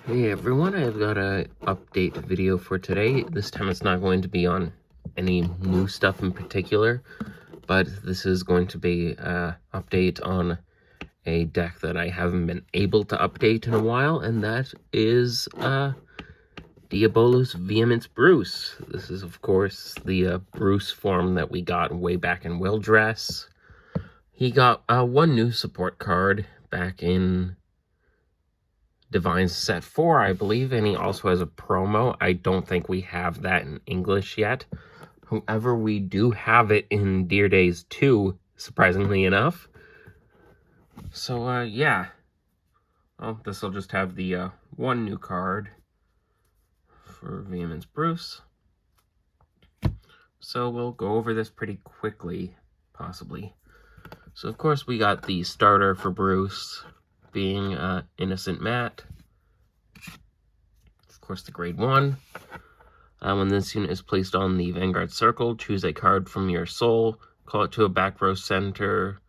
Hey everyone, I've got a update video for today. This time it's not going to be on any new stuff in particular, but this is going to be an update on a deck that I haven't been able to update in a while, and that is Diabolos Viamance Bruce. This is, of course, the Bruce form that we got way back in Will Dress. He got one new support card back in DivineZ set 4, I believe, and he also has a promo. I don't think we have that in English yet. However, we do have it in Dear Days 2, surprisingly enough. So, yeah. Well, this will just have the one new card for Viamance Bruce. So we'll go over this pretty quickly, possibly. So, of course, we got the starter for Bruce being Innocent Matt. Of course, the grade 1. When this unit is placed on the Vanguard circle, choose a card from your soul, call it to a back row center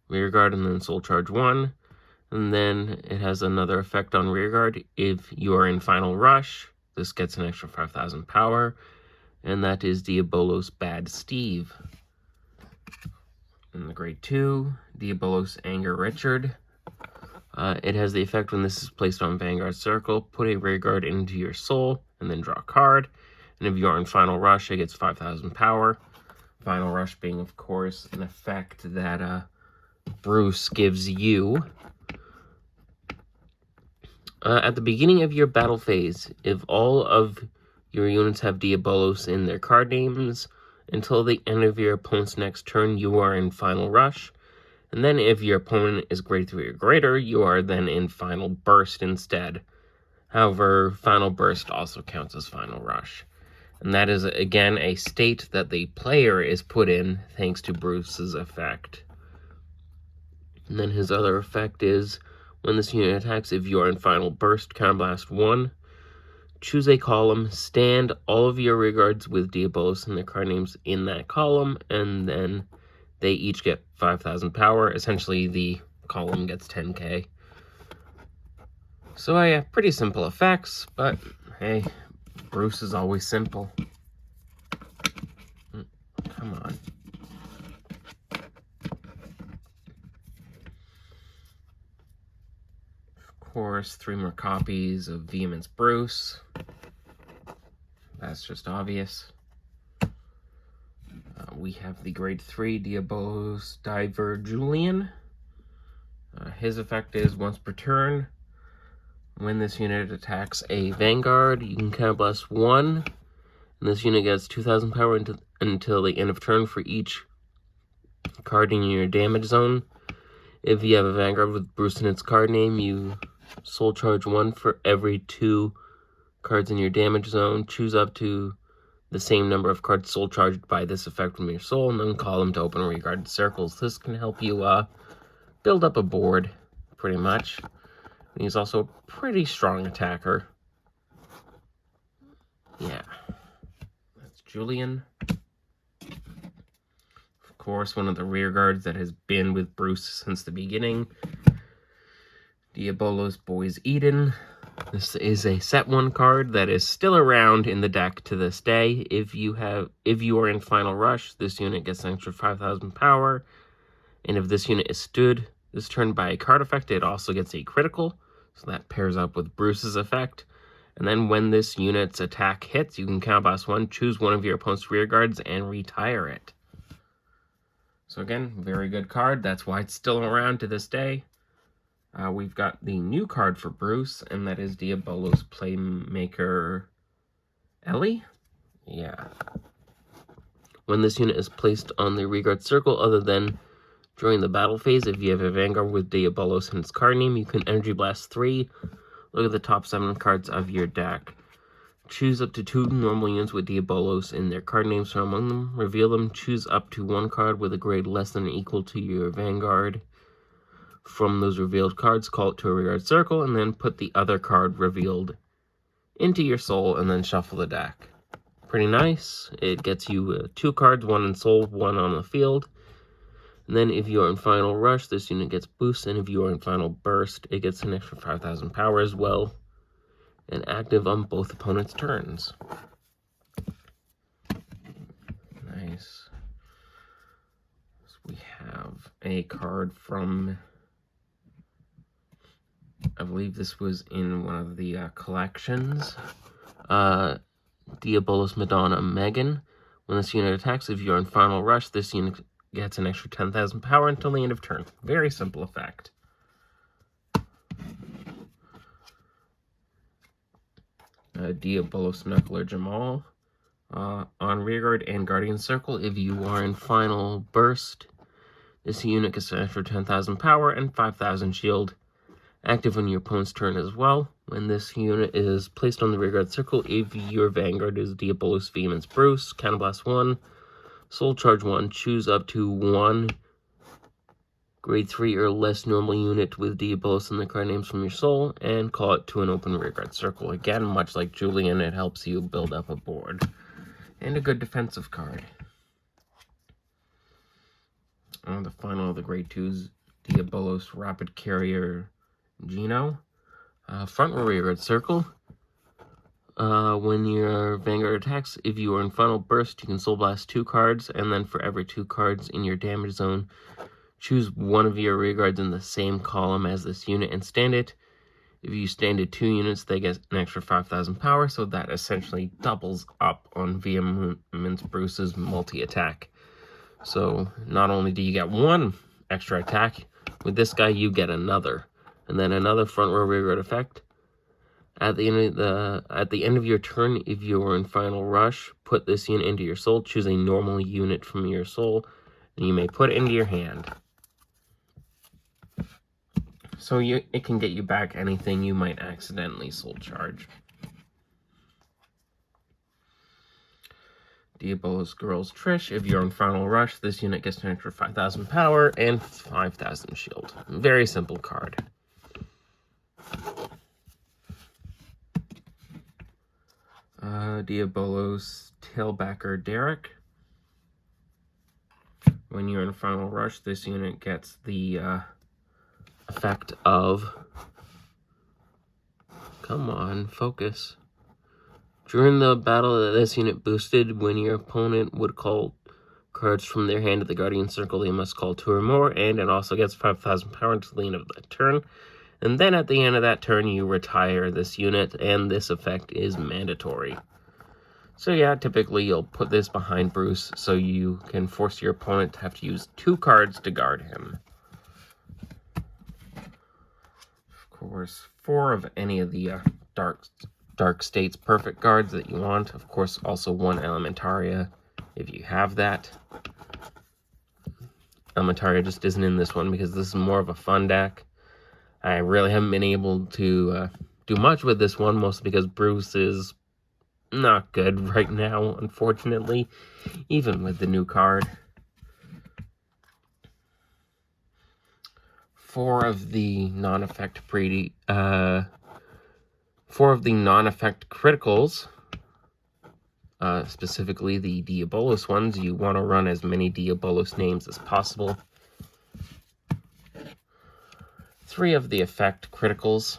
rearguard, and then soul charge 1. And then it has another effect on rearguard. If you are in final rush, this gets an extra 5,000 power, and that is Diabolos Bad Steve. In the grade 2, Diabolos Anger Richard. It has the effect when this is placed on Vanguard circle, put a rearguard into your soul, and then draw a card. And if you are in final rush, it gets 5,000 power. Final rush being, of course, an effect that Bruce gives you. At the beginning of your battle phase, if all of your units have Diabolos in their card names, until the end of your opponent's next turn, you are in final rush. And then if your opponent is grade 3 or greater, you are then in final burst instead. However, final burst also counts as final rush. And that is, again, a state that the player is put in thanks to Bruce's effect. And then his other effect is, when this unit attacks, if you are in final burst, counterblast 1, choose a column, stand all of your rearguards with Diabolos and their card names in that column, and then they each get 5,000 power. Essentially, the column gets 10k. So, yeah, pretty simple effects, but, hey, Bruce is always simple. Come on. Of course, 3 more copies of Viamance Bruce. That's just obvious. We have the grade 3 Diabolos Diver Julian. His effect is once per turn, when this unit attacks a Vanguard, you can counterblast 1, and this unit gets 2,000 power until the end of turn for each card in your damage zone. If you have a Vanguard with Bruce in its card name, you soul charge 1 for every 2 cards in your damage zone. Choose up to the same number of cards soul charged by this effect from your soul, and then call them to open rearguarded circles. This can help you build up a board, pretty much. And he's also a pretty strong attacker. Yeah. That's Julian. Of course, one of the rearguards that has been with Bruce since the beginning. Diabolos Boys Eden. This is a set 1 card that is still around in the deck to this day. If you are in final rush, this unit gets an extra 5,000 power. And if this unit is stood this turn by a card effect, it also gets a critical. So that pairs up with Bruce's effect. And then when this unit's attack hits, you can counterblast 1, choose one of your opponent's rearguards, and retire it. So again, very good card. That's why it's still around to this day. We've got the new card for Bruce, and that is Diabolos Playmaker Ellie. Yeah. When this unit is placed on the rearguard circle, other than during the battle phase, if you have a Vanguard with Diabolos in its card name, you can Energy Blast 3. Look at the top 7 cards of your deck. Choose up to 2 normal units with Diabolos in their card names from among them. Reveal them. Choose up to 1 card with a grade less than or equal to your Vanguard from those revealed cards, call it to a rearguard circle, and then put the other card revealed into your soul, and then shuffle the deck. Pretty nice. It gets you 2 cards, 1 in soul, 1 on the field. And then if you are in final rush, this unit gets boost, and if you are in final burst, it gets an extra 5,000 power as well. and active on both opponents' turns. Nice. So we have a card from, I believe this was in one of the collections. Diabolos Madonna Megan. When this unit attacks, if you're in final rush, this unit gets an extra 10,000 power until the end of turn. Very simple effect. Diabolos Knuckler Jamal. On rearguard and Guardian Circle, if you are in final burst, this unit gets an extra 10,000 power and 5,000 shield. Active on your opponent's turn as well. When this unit is placed on the rearguard circle, if your Vanguard is Diabolos, Viamance, Bruce, Counterblast 1, Soul Charge 1, choose up to 1 grade 3 or less normal unit with Diabolos in the card names from your soul, and call it to an open rearguard circle. Again, much like Julian, it helps you build up a board. And a good defensive card. The final of the grade 2s, Diabolos Rapid Carrier Gino. Front or rearguard circle. When your Vanguard attacks, if you are in final burst, you can Soul Blast 2 cards, and then for every 2 cards in your damage zone, choose one of your rearguards in the same column as this unit and stand it. If you stand it 2 units, they get an extra 5,000 power, so that essentially doubles up on Viamance Bruce's multi-attack. So not only do you get 1 extra attack, with this guy you get another. And then another front row rearguard effect. At the end of your turn, if you are in final rush, put this unit into your soul. Choose a normal unit from your soul, and you may put it into your hand. So it can get you back anything you might accidentally soul charge. Diabolos Girls Trish. If you're in final rush, this unit gets an extra 5,000 power and 5,000 shield. Very simple card. Diabolos Tailbacker Derek. When you're in final rush, this unit gets the effect of, come on, focus. During the battle that this unit boosted, when your opponent would call cards from their hand to the Guardian Circle, they must call 2 or more, and it also gets 5,000 power until the end of that turn. And then at the end of that turn, you retire this unit, and this effect is mandatory. So yeah, typically you'll put this behind Bruce, so you can force your opponent to have to use 2 cards to guard him. Of course, 4 of any of the Dark States perfect cards that you want. Of course, also 1 Elementaria, if you have that. Elementaria just isn't in this one because this is more of a fun deck. I really haven't been able to do much with this one, mostly because Bruce is not good right now, unfortunately, even with the new card. 4 of the non-effect criticals, specifically the Diabolos ones. You want to run as many Diabolos names as possible. 3 of the effect criticals.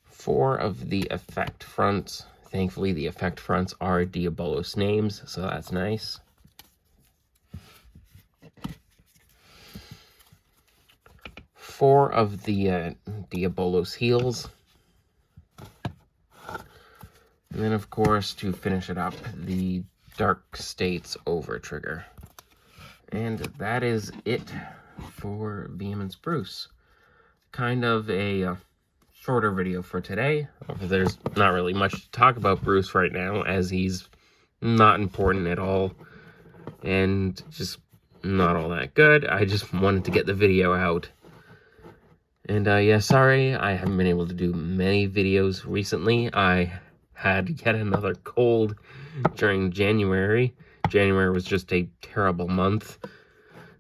4 of the effect fronts. Thankfully, the effect fronts are Diabolos names, so that's nice. 4 of the Diabolos heals. And then, of course, to finish it up, the Dark States over trigger. And that is it for Viamance Bruce. Kind of a shorter video for today. There's not really much to talk about Bruce right now, as he's not important at all and just not all that good. I just wanted to get the video out. And yeah, sorry I haven't been able to do many videos recently. I had yet another cold during January. January was just a terrible month.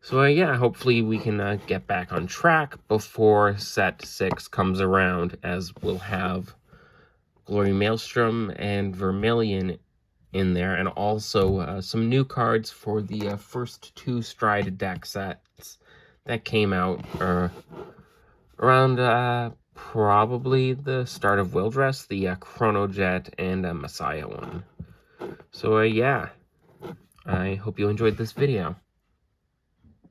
So yeah, hopefully we can get back on track before set 6 comes around, as we'll have Glory Maelstrom and Vermilion in there, and also some new cards for the first 2 Stride deck sets that came out around probably the start of Wildrest, the Chronojet and Messiah one. So yeah, I hope you enjoyed this video.